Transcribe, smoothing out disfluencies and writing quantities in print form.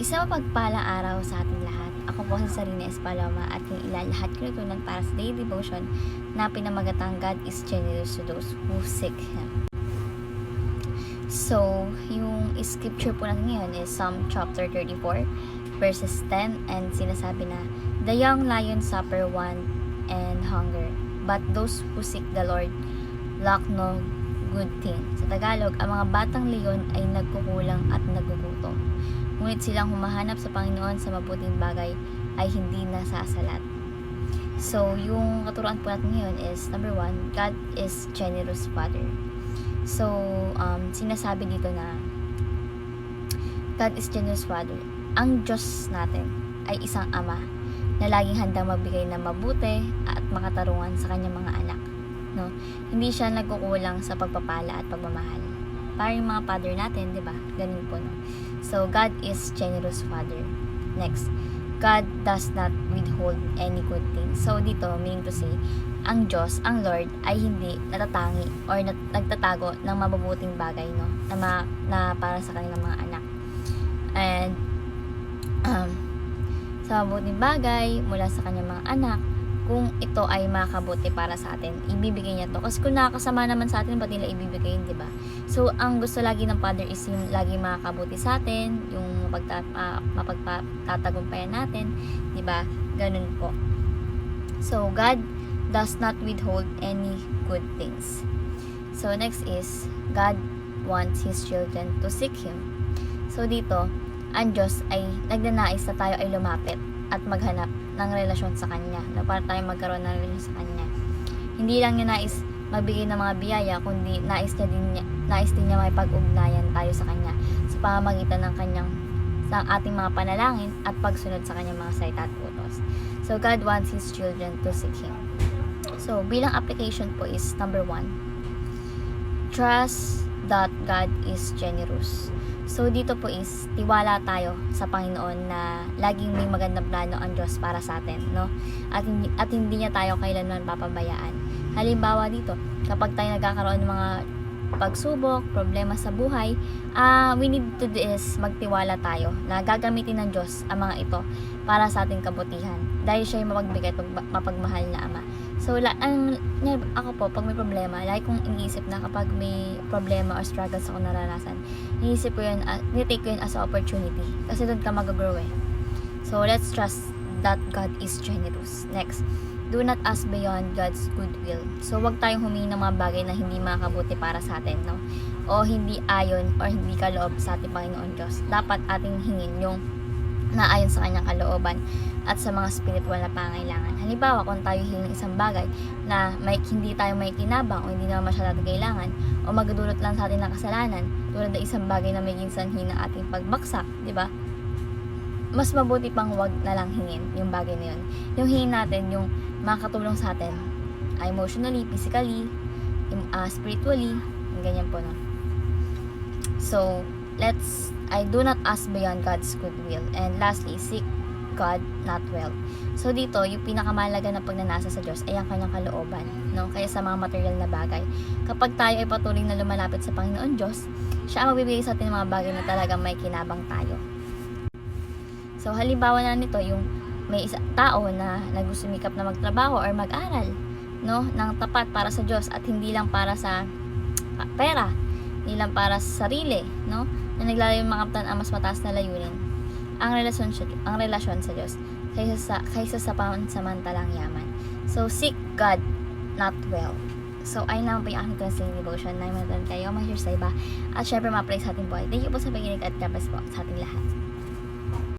Isang mapagpalang araw sa ating lahat. Ako po si Sarina Espaloma at yung ilalahat ko natutunan para sa daily devotion na pinamagatang God is generous to those who seek Him. So, yung scripture po natin ngayon is Psalm chapter 34 verses 10, and sinasabi na, "The young lion suffer want and hunger, but those who seek the Lord lack no good thing." Sa Tagalog, ang mga batang leon ay nagkukulang at nagugutom. Ngunit silang humahanap sa Panginoon sa mabuting bagay ay hindi nasasalat. So, yung katuruan po natin ngayon is, number 1, God is generous Father. So, sinasabi dito na God is generous Father. Ang Diyos natin ay isang Ama na laging handang magbigay ng mabuti at makatarungan sa kanyang mga anak. No? Hindi siya nagkukulang sa pagpapala at pagmamahal. Para yung mga father natin, di ba? Ganun po, no? So, God is generous Father. Next, God does not withhold any good thing. So, dito, meaning to say, ang Diyos, ang Lord, ay hindi natatangi or nagtatago ng mabubuting bagay, no? Na para sa kanilang mga anak. And, sa mabuting bagay, mula sa kanyang mga anak, kung ito ay makabuti para sa atin, ibibigay niya to. Kasi kung nakakasama naman sa atin, ba't nila ibibigay yun, diba? So, ang gusto lagi ng Father is yung lagi makakabuti sa atin, yung mapagtatagumpayan natin, diba? Ganun po. So, God does not withhold any good things. So, next is, God wants His children to seek Him. So, dito, ang Diyos ay nagnanais na tayo ay lumapit at maghanap ng relasyon sa Kanya, na para tayo magkaroon ng relasyon sa Kanya. Hindi lang niya nais magbigay ng mga biyaya, kundi nais din niya may pag-ugnayan tayo sa Kanya sa pamamagitan ng ating mga panalangin at pagsunod sa Kanyang mga salita at utos. So, God wants His children to seek Him. So, bilang application po is, number 1, trust that God is generous. So, dito po is, tiwala tayo sa Panginoon na laging may magandang plano ang Diyos para sa atin, no? At hindi niya tayo kailanman papabayaan. Halimbawa dito, kapag tayo nagkakaroon ng mga pagsubok, problema sa buhay, we need to do is magtiwala tayo na gagamitin ng Diyos ang mga ito para sa ating kabutihan. Dahil siya yung mapagbigay at mapagmahal na Ama. So, ako po, pag may problema, like kong iniisip na kapag may problema or struggles ako naranasan, iniisip ko yun, nitake ko yun as an opportunity. Kasi doon ka mag-grow eh. So, let's trust that God is generous. Next, do not ask beyond God's goodwill. So, wag tayong humingi ng mga bagay na hindi makakabuti para sa atin, no? O hindi ayon or hindi kaloob sa ating Panginoon Diyos. Dapat ating hingin yung naayon sa kanyang kalooban at sa mga spiritual na pangailangan. Halimbawa, kung tayo hiling isang bagay na hindi tayo may kinabang o hindi naman masyadong kailangan o magdudulot lang sa atin ng kasalanan, tulad ng isang bagay na may sanhi ng ating pagbaksak, di ba? Mas mabuti pang wag na lang hingin yung bagay na yun. Yung hingin natin, yung makakatulong sa atin emotionally, physically, spiritually, ganyan po, no? So, I do not ask beyond God's goodwill. And lastly, seek God, not wealth. So dito, yung pinakamahalaga na pagnanasa sa Diyos ay ang kanyang kalooban, no? Kaya sa mga material na bagay. Kapag tayo ay patuloy na lumalapit sa Panginoon Diyos, siya ang magbibigay sa atin ng mga bagay na talagang may kinabang tayo. So halimbawa na nito, yung may isang tao na nagsusumikap na magtrabaho or mag-aral, no, ng tapat para sa Diyos at hindi lang para sa pera, hindi lang para sa sarili, no, na naglalayo makamtan ang mas mataas na layunin, ang relasyon sa Diyos kaysa sa pansamantalang yaman. So, seek God, not wealth. So, ayun lang po yung aking constant devotion na may kayo, ma-share sa iba, at syempre ma-pray sa ating buhay. Thank you po sa pakikinig at God bless po sa ating lahat.